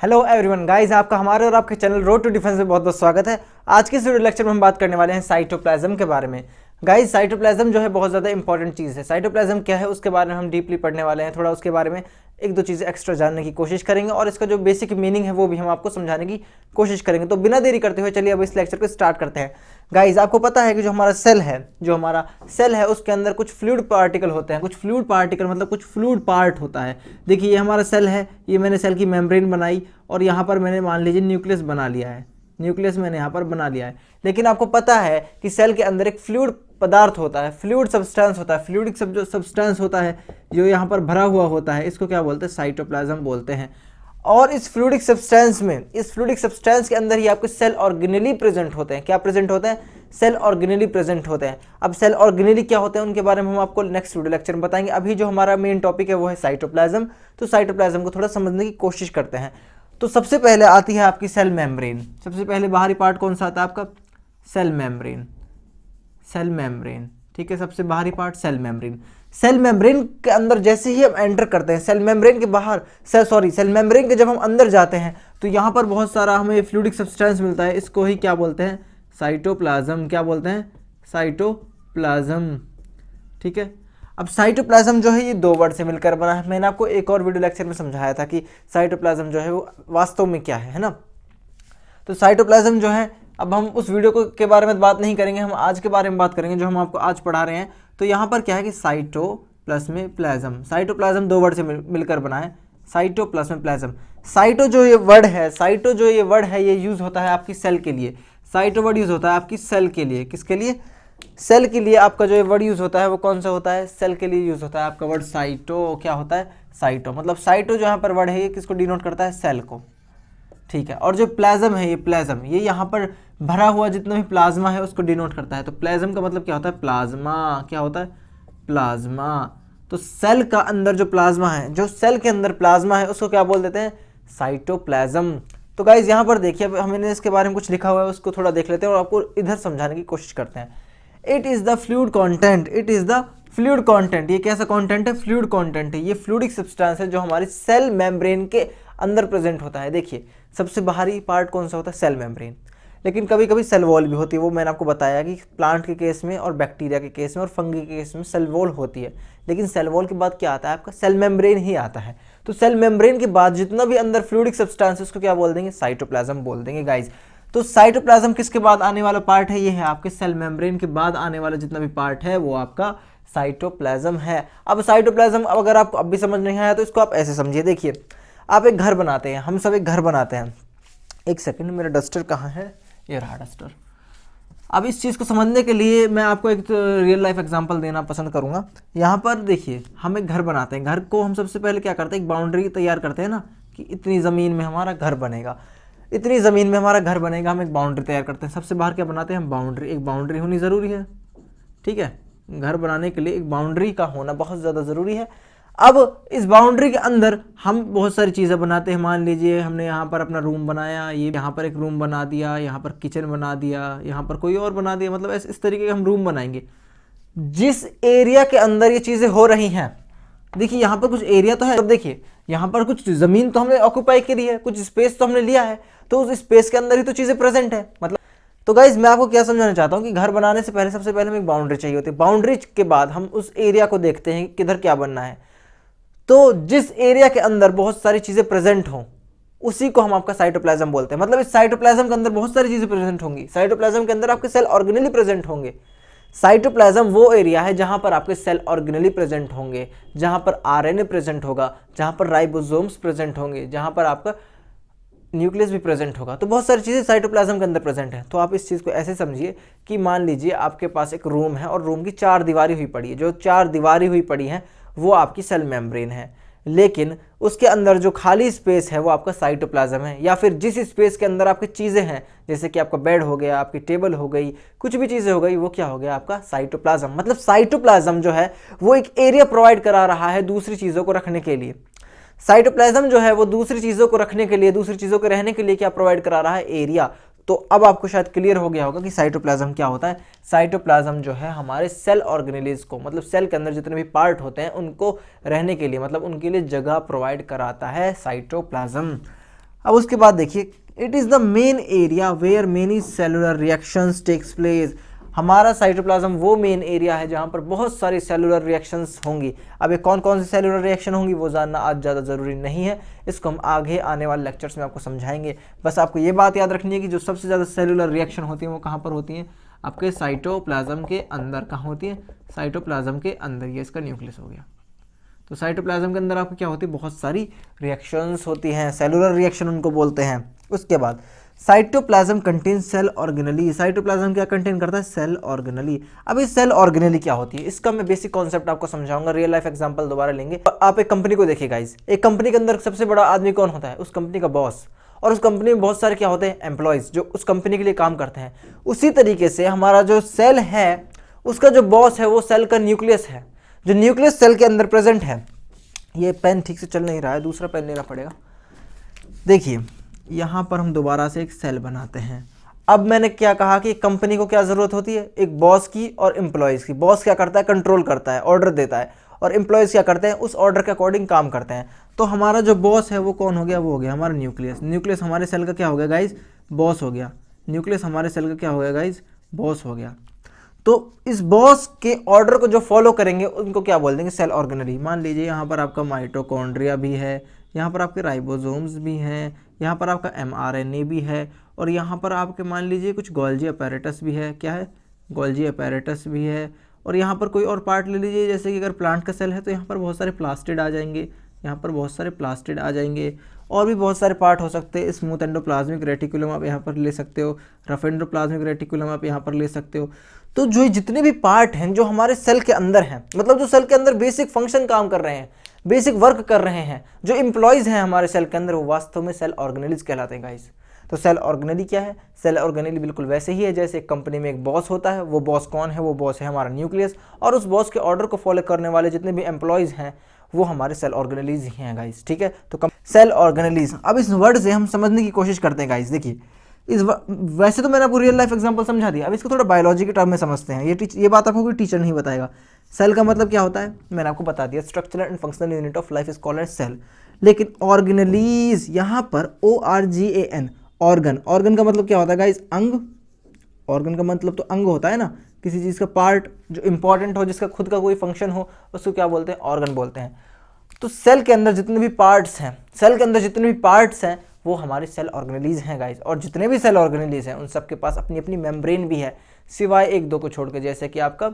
Hello everyone guys, आपका हमारे और आपके चैनल रोड टू डिफेंस में बहुत बहुत स्वागत है। आज के इस वीडियो लेक्चर में हम बात करने वाले हैं साइटोप्लाज्म के बारे में। गाइस, साइटोप्लाज्म जो है बहुत ज़्यादा इंपॉर्टेंट चीज़ है। साइटोप्लाज्म क्या है उसके बारे में हम डीपली पढ़ने वाले हैं। थोड़ा उसके बारे में एक दो चीज़ें एक्स्ट्रा जानने की कोशिश करेंगे और इसका जो बेसिक मीनिंग है वो भी हम आपको समझाने की कोशिश करेंगे। तो बिना देरी करते हुए चलिए अब इस लेक्चर को स्टार्ट करते हैं। गाइस, आपको पता है कि जो हमारा सेल है उसके अंदर कुछ फ्लूइड पार्टिकल होते हैं। कुछ फ्लूइड पार्टिकल मतलब कुछ फ्लूइड पार्ट होता है। देखिए, ये हमारा सेल है, ये मैंने सेल की मेम्ब्रेन बनाई और यहाँ पर मैंने मान लीजिए न्यूक्लियस बना लिया है। न्यूक्लियस मैंने यहाँ पर बना लिया है। लेकिन आपको पता है कि सेल के अंदर एक फ्लूइड पदार्थ होता है, फ्लूइड सब्सटेंस होता है। फ्लूइडिक जो सब्सटेंस होता है जो यहाँ पर भरा हुआ होता है, इसको क्या बोलते हैं? साइटोप्लाज्म बोलते हैं। और इस फ्लूइडिक सब्सटेंस के अंदर ही आपके सेल ऑर्गेनेली प्रेजेंट होते हैं। क्या प्रेजेंट होते हैं? सेल ऑर्गेनेली प्रेजेंट होते हैं। अब सेल ऑर्गेनेली क्या होते हैं उनके बारे में हम आपको नेक्स्ट वीडियो लेक्चर में बताएंगे। अभी जो हमारा मेन टॉपिक है वो है साइटोप्लाज्म। तो साइटोप्लाज्म को थोड़ा समझने की कोशिश करते हैं। तो सबसे पहले आती है आपकी सेल मेम्ब्रेन। सबसे पहले बाहरी पार्ट कौन सा आता है आपका? Cell membrane. ठीक है, सबसे बाहरी part cell membrane. Cell membrane के अंदर जैसे ही हम एंटर करते हैं, सेल मेम्ब्रेन के जब हम अंदर जाते हैं तो यहाँ पर बहुत सारा हमें फ्लूइडिक सब्सटेंस मिलता है। इसको ही क्या बोलते हैं? साइटोप्लाज्म। क्या बोलते हैं? साइटोप्लाज्म। ठीक है, अब साइटोप्लाज्म जो है ये दो वर्ड से मिलकर बना है। मैंने आपको एक और वीडियो लेक्चर में समझाया था कि साइटोप्लाज्म जो है वो वास्तव में क्या है ना। तो साइटोप्लाज्म जो है, अब हम उस वीडियो को के बारे में बात नहीं करेंगे, हम आज के बारे में बात करेंगे जो हम आपको आज पढ़ा रहे हैं। तो यहाँ पर क्या है कि साइटो प्लस में प्लाज्म। साइटोप्लाज्म दो वर्ड से मिलकर बना है, साइटो प्लस में प्लाज्म। साइटो जो ये वर्ड है ये यूज़ होता है आपकी सेल के लिए। साइटो वर्ड यूज़ होता है आपकी सेल के लिए। किसके लिए? सेल के लिए। आपका जो ये वर्ड यूज़ होता है वो कौन सा होता है? सेल के लिए यूज़ होता है आपका वर्ड साइटो। क्या होता है? साइटो। मतलब साइटो जो यहाँ पर वर्ड है ये किसको डिनोट करता है? सेल को। ठीक है, और जो प्लाज्म है ये यहाँ पर भरा हुआ जितना भी प्लाज्मा है उसको डिनोट करता है। तो प्लाज्म का मतलब क्या होता है? प्लाज्मा। क्या होता है? प्लाज्मा। तो सेल का अंदर जो प्लाज्मा है, जो सेल के अंदर प्लाज्मा है उसको क्या बोल देते हैं? साइटोप्लाज्म। तो गाइज यहाँ पर देखिए, अब हमने इसके बारे में कुछ लिखा हुआ है उसको थोड़ा देख लेते हैं और आपको इधर समझाने की कोशिश करते हैं। It is the fluid content. ये कैसा कॉन्टेंट है? फ्लूइड कॉन्टेंट है। ये फ्लूइडिक सब्सटेंस है जो हमारी सेल मेम्ब्रेन के अंदर प्रेजेंट होता है। देखिए, सबसे बाहरी पार्ट कौन सा होता है? Cell membrane. लेकिन कभी कभी सेल वॉल भी होती है। वो मैंने आपको बताया कि प्लांट के केस में और बैक्टीरिया के केस में और फंगी के केस में सेल वॉल होती है। लेकिन सेल वॉल के बाद क्या आता है आपका? सेल मेम्ब्रेन ही आता है। तो सेल मेम्ब्रेन के बाद जितना भी अंदर फ्लूइडिक सब्सटेंस है उसको क्या बोल देंगे? साइटोप्लाज्म बोल देंगे गाइज। तो साइटोप्लाज्म किसके बाद आने वाला पार्ट है? ये है आपके सेल मेम्ब्रेन के बाद आने वाला जितना भी पार्ट है वो आपका साइटोप्लाज्म है। अब साइटोप्लाज्म अगर आपको अब भी समझ नहीं आया तो इसको आप ऐसे समझिए। देखिए, आप एक घर बनाते हैं, हम सब एक घर बनाते हैं। एक सेकंड, मेरा डस्टर कहाँ है? ये रहा डस्टर। अब इस चीज़ को समझने के लिए मैं आपको एक रियल लाइफ एग्जांपल देना पसंद करूंगा। यहाँ पर देखिए, हम एक घर बनाते हैं। घर को हम सबसे पहले क्या करते हैं? एक बाउंड्री तैयार करते हैं ना, कि इतनी ज़मीन में हमारा घर बनेगा, हम एक बाउंड्री तैयार करते हैं। सबसे बाहर क्या बनाते हैं हम? बाउंड्री। एक बाउंड्री होनी ज़रूरी है। ठीक है, घर बनाने के लिए एक बाउंड्री का होना बहुत ज़्यादा ज़रूरी है। अब इस बाउंड्री के अंदर हम बहुत सारी चीज़ें बनाते हैं। मान लीजिए हमने यहाँ पर अपना रूम बनाया, ये यहाँ पर एक रूम बना दिया, यहाँ पर किचन बना दिया, यहाँ पर कोई और बना दिया। मतलब इस तरीके के हम रूम बनाएंगे। जिस एरिया के अंदर ये चीज़ें हो रही हैं, देखिए यहाँ पर कुछ एरिया तो है। अब देखिए, यहाँ पर कुछ ज़मीन तो हमने ऑक्यूपाई करी है, कुछ स्पेस तो हमने लिया है, तो उस स्पेस के अंदर ही तो चीज़ें प्रेजेंट है। मतलब तो गाइज, मैं आपको क्या समझाना चाहता हूँ कि घर बनाने से पहले सबसे पहले हमें एक बाउंड्री चाहिए होती है। बाउंड्री के बाद हम उस एरिया को देखते हैं कि किधर क्या बनना है। तो जिस एरिया के अंदर बहुत सारी चीज़ें प्रेजेंट हों उसी को हम आपका साइटोप्लाज्म बोलते हैं। मतलब इस साइटोप्लाज्म के अंदर बहुत सारी चीज़ें प्रेजेंट होंगी। साइटोप्लाज्म के अंदर आपके सेल ऑर्गेनेली प्रेजेंट होंगे। साइटोप्लाज्म वो एरिया है जहां पर आपके सेल ऑर्गेनेली प्रेजेंट होंगे, जहां पर आरएनए प्रेजेंट होगा, जहां पर राइबोसोम्स प्रेजेंट होंगे, जहां पर आपका न्यूक्लियस भी प्रेजेंट होगा। तो बहुत सारी चीज़ें साइटोप्लाज्म के अंदर प्रेजेंट हैं। तो आप इस चीज़ को ऐसे समझिए कि मान लीजिए आपके पास एक रूम है और रूम की चार दीवारी हुई पड़ी है। जो चार दीवारी हुई पड़ी है वो आपकी सेल मेम्ब्रेन है, लेकिन उसके अंदर जो खाली स्पेस है वो आपका साइटोप्लाज्म है। या फिर जिस स्पेस के अंदर आपकी चीज़ें हैं, जैसे कि आपका बेड हो गया, आपकी टेबल हो गई, कुछ भी चीज़ें हो गई, वो क्या हो गया? आपका साइटोप्लाज्म। मतलब साइटोप्लाज्म जो है वो एक एरिया प्रोवाइड करा रहा है दूसरी चीज़ों को रखने के लिए। साइटोप्लाज्म जो है वो दूसरी चीज़ों को रखने के लिए, दूसरी चीज़ों के रहने के लिए क्या प्रोवाइड करा रहा है? एरिया। तो अब आपको शायद क्लियर हो गया होगा कि साइटोप्लाज्म क्या होता है। साइटोप्लाज्म जो है हमारे सेल ऑर्गेनेलिज को, मतलब सेल के अंदर जितने भी पार्ट होते हैं उनको रहने के लिए, मतलब उनके लिए जगह प्रोवाइड कराता है साइटोप्लाज्म। अब उसके बाद देखिए, it is the main area where many cellular reactions takes place. हमारा साइटोप्लाज्म वो मेन एरिया है जहाँ पर बहुत सारी सेलुलर रिएक्शंस होंगी। अब ये कौन कौन सी सेलुलर रिएक्शन होंगी वो जानना आज ज़्यादा ज़रूरी नहीं है, इसको हम आगे आने वाले लेक्चर्स में आपको समझाएंगे। बस आपको ये बात याद रखनी है कि जो सबसे ज़्यादा सेलुलर रिएक्शन होती है वो कहाँ पर होती हैं, आपके साइटोप्लाज्म के अंदर। कहाँ होती है, साइटोप्लाज्म के अंदर। ये इसका न्यूक्लियस हो गया। तो साइटोप्लाज्म के अंदर आपको क्या होती है, बहुत सारी रिएक्शंस होती हैं, सेलुलर रिएक्शन उनको बोलते हैं। उसके बाद cytoplasm contain cell organelle. Cytoplasm क्या कंटेन करता है, सेल ऑर्गेनली। अब ये सेल ऑर्गेनली क्या होती है, इसका मैं बेसिक कॉन्सेप्ट आपको समझाऊंगा, रियल लाइफ एग्जांपल दोबारा लेंगे। आप एक कंपनी को देखिए गाइस, एक कंपनी के अंदर सबसे बड़ा आदमी कौन होता है, उस कंपनी का बॉस। और उस कंपनी में बहुत सारे क्या होते हैं, एम्प्लॉयज जो उस कंपनी के लिए काम करते हैं। उसी तरीके से हमारा जो सेल है उसका जो बॉस है वो सेल का न्यूक्लियस है, जो न्यूक्लियस सेल के अंदर प्रेजेंट है। ये पेन ठीक से चल नहीं रहा है, दूसरा पेन लेना पड़ेगा। देखिए यहाँ पर हम दोबारा से एक सेल बनाते हैं। अब मैंने क्या कहा कि कंपनी को क्या ज़रूरत होती है, एक बॉस की और एम्प्लॉयज़ की। बॉस क्या करता है, कंट्रोल करता है, ऑर्डर देता है, और एम्प्लॉयज़ क्या करते हैं, उस ऑर्डर के अकॉर्डिंग काम करते हैं। तो हमारा जो बॉस है वो कौन हो गया, वो हो गया हमारा न्यूक्लियस। न्यूक्लियस हमारे सेल का क्या हो गया गाइज, बॉस हो गया। न्यूक्लियस हमारे सेल का क्या हो गया गाइज, बॉस हो गया। तो इस बॉस के ऑर्डर को जो फॉलो करेंगे उनको क्या बोल देंगे, सेल ऑर्गेनली। मान लीजिए यहाँ पर आपका माइटोकॉन्ड्रिया भी है, यहाँ पर आपके राइबोसोम्स भी हैं, यहाँ पर आपका mRNA भी है, और यहाँ पर आपके मान लीजिए कुछ गोल्जी अपैरेटस भी है। क्या है, गोल्जी अपैरेटस भी है। और यहाँ पर कोई और पार्ट ले लीजिए, जैसे कि अगर प्लांट का सेल है तो यहाँ पर बहुत सारे प्लास्टिड आ जाएंगे, यहाँ पर बहुत सारे प्लास्टिड आ जाएंगे। और भी बहुत सारे पार्ट हो सकते हैं। स्मूथ एंडोप्लाज्मिक रेटिकुलम आप यहाँ पर ले सकते हो, रफ एंडोप्लाज्मिक रेटिकुलम आप यहाँ पर ले सकते हो। तो जो जितने भी पार्ट हैं जो हमारे सेल के अंदर हैं, मतलब जो सेल के अंदर बेसिक फंक्शन काम कर रहे हैं, बेसिक वर्क कर रहे हैं, जो एम्प्लॉयज़ हैं हमारे सेल के अंदर, वो वास्तव में सेल ऑर्गेनेलिज कहलाते हैं गाइस। तो सेल ऑर्गेनेली क्या है, सेल ऑर्गेनेली बिल्कुल वैसे ही है जैसे एक कंपनी में एक बॉस होता है। वो बॉस कौन है, वो बॉस है हमारा न्यूक्लियस, और उस बॉस के ऑर्डर को फॉलो करने वाले जितने भी एम्प्लॉयज़ हैं वो हमारे सेल ऑर्गेनेलीज ही हैं गाइस। ठीक है, तो सेल ऑर्गेनेलीज। अब इस वर्ड से हम समझने की कोशिश करते हैं गाइस। देखिए वैसे तो मैंने आपको रियल लाइफ एग्जांपल समझा दिया, अब इसको थोड़ा बायोलॉजी के टर्म में समझते हैं। ये बात आपको कोई टीचर नहीं बताएगा। सेल का मतलब क्या होता है, मैंने आपको बता दिया, structural and functional unit of life is called as cell. लेकिन ऑर्गेनेलीज, यहाँ पर ORGAN, ऑर्गन। ऑर्गन का मतलब क्या होता है गाइस, अंग। ऑर्गन का मतलब तो अंग होता है ना, किसी चीज़ का पार्ट जो इंपॉर्टेंट हो, जिसका खुद का कोई फंक्शन हो, उसको क्या बोलते हैं, ऑर्गन बोलते हैं। तो सेल के अंदर जितने भी पार्ट्स हैं, सेल के अंदर जितने भी पार्ट्स हैं वो हमारे सेल ऑर्गेनेलीज हैं गाइस। और जितने भी सेल ऑर्गेनेलीज हैं उन सब के पास अपनी अपनी मेम्ब्रेन भी है, सिवाय एक दो को छोड़ के, जैसे कि आपका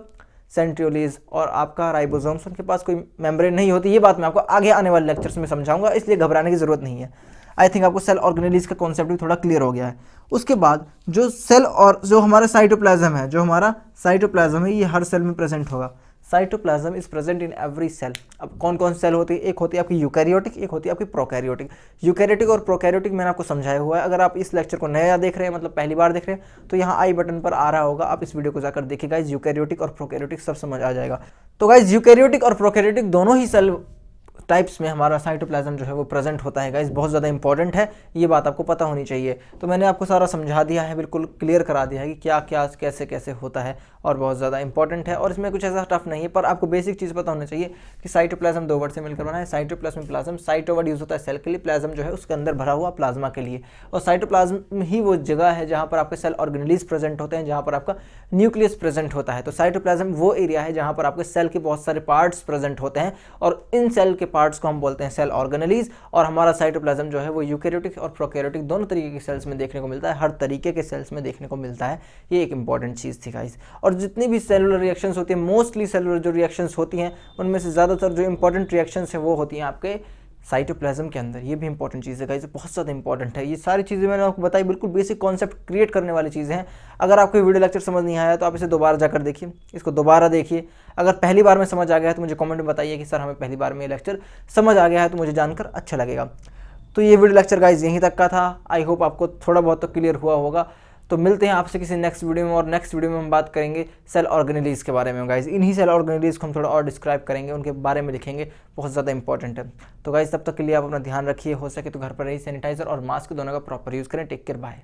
सेंट्रियोलीज और आपका राइबोसोम्स, उनके पास कोई मेम्ब्रेन नहीं होती। ये बात मैं आपको आगे आने वाले लेक्चर्स में समझाऊंगा, इसलिए घबराने की जरूरत नहीं है। आई थिंक आपको सेल ऑर्गेनेलीज का कॉन्सेप्ट भी थोड़ा क्लियर हो गया है। उसके बाद जो सेल और जो हमारा साइटोप्लाज्म है, जो हमारा साइटोप्लाज्म है, ये हर सेल में प्रेजेंट होगा। Cytoplasm is present in every cell. अब कौन कौन सेल होती है, एक होती है आपकी यूकैरियोटिक, एक होती है आपकी प्रोकैरियोटिक। यूकैरियोटिक और प्रोकैरियोटिक मैंने आपको समझाया हुआ है। अगर आप इस लेक्चर को नया देख रहे हैं, मतलब पहली बार देख रहे हैं, तो यहाँ आई बटन पर आ रहा होगा, आप इस वीडियो को जाकर देखिए गाइस, यूकैरियोटिक और प्रोकैरियोटिक सब समझ आ जाएगा। तो गाइस यूकैरियोटिक और प्रोकैरियोटिक दोनों ही सेल टाइप्स में हमारा साइटोप्लाज्म जो है वो प्रेजेंट होता है गाइस। बहुत ज़्यादा इंपॉर्टेंट है, ये बात आपको पता होनी चाहिए। तो मैंने आपको सारा समझा दिया है, बिल्कुल क्लियर करा दिया है कि क्या क्या कैसे कैसे होता है, और बहुत ज़्यादा इंपॉर्टेंट है। और इसमें कुछ ऐसा टफ नहीं है, पर आपको बेसिक चीज़ पता होना चाहिए कि साइटोप्लाज्म दो वर्ड से मिलकर बना है, cytoplasm plasm. Cyto word use होता है सेल के लिए, प्लाज्म जो है उसके अंदर भरा हुआ प्लाज्मा के लिए। और साइटोप्लाज्म ही वो जगह है जहाँ पर आपके सेल ऑर्गेनेलीज प्रेजेंट होते हैं, जहाँ पर आपका न्यूक्लियस प्रेजेंट होता है। तो साइटोप्लाज्म वो एरिया है जहाँ पर आपके सेल के बहुत सारे पार्ट्स प्रेजेंट होते हैं, और इन सेल के पार्ट्स को हम बोलते हैं सेल ऑर्गेनेलीज। और हमारा साइटोप्लाज्म जो है वो यूकैरियोटिक और प्रोकैरियोटिक दोनों तरीके के सेल्स में देखने को मिलता है, हर तरीके के सेल्स में देखने को मिलता है। ये एक इंपॉर्टेंट चीज़ थी गाइस। और जितनी भी सेलुलर रिएक्शंस होती हैं, मोस्टली सेलुलर जो रिएक्शंस होती हैं, उनमें से ज़्यादातर जो इंपॉर्टेंट रिएक्शंस है वो होती हैं आपके साइटोप्लाज्म के अंदर। ये भी इंपॉर्टेंट चीज़ है गाइस, बहुत ज़्यादा इंपॉर्टेंट है। ये सारी चीज़ें मैंने आपको बताई, बिल्कुल बेसिक कॉन्सेप्ट क्रिएट करने वाली चीज़ें हैं। अगर आपको वीडियो लेक्चर समझ नहीं आया तो आप इसे दोबारा जाकर देखिए, इसको दोबारा देखिए। अगर पहली बार में समझ आ गया है तो मुझे कमेंट में बताइए कि सर हमें पहली बार में ये लेक्चर समझ आ गया है, तो मुझे जानकर अच्छा लगेगा। तो ये वीडियो लेक्चर गाइस यहीं तक का था। आई होप आपको थोड़ा बहुत तो क्लियर हुआ होगा। तो मिलते हैं आपसे किसी नेक्स्ट वीडियो में, और नेक्स्ट वीडियो में हम बात करेंगे सेल ऑर्गेनेलीज के बारे में गाइस। इन्हीं सेल ऑर्गेनेलीज को हम थोड़ा और डिस्क्राइब करेंगे, उनके बारे में लिखेंगे, बहुत ज़्यादा इंपॉर्टेंट है। तो गाइस तब तक के लिए आप अपना ध्यान रखिए, हो सके तो घर पर रहिए, सैनिटाइजर और मास्क दोनों का प्रॉपर यूज़ करें। Take care, bye.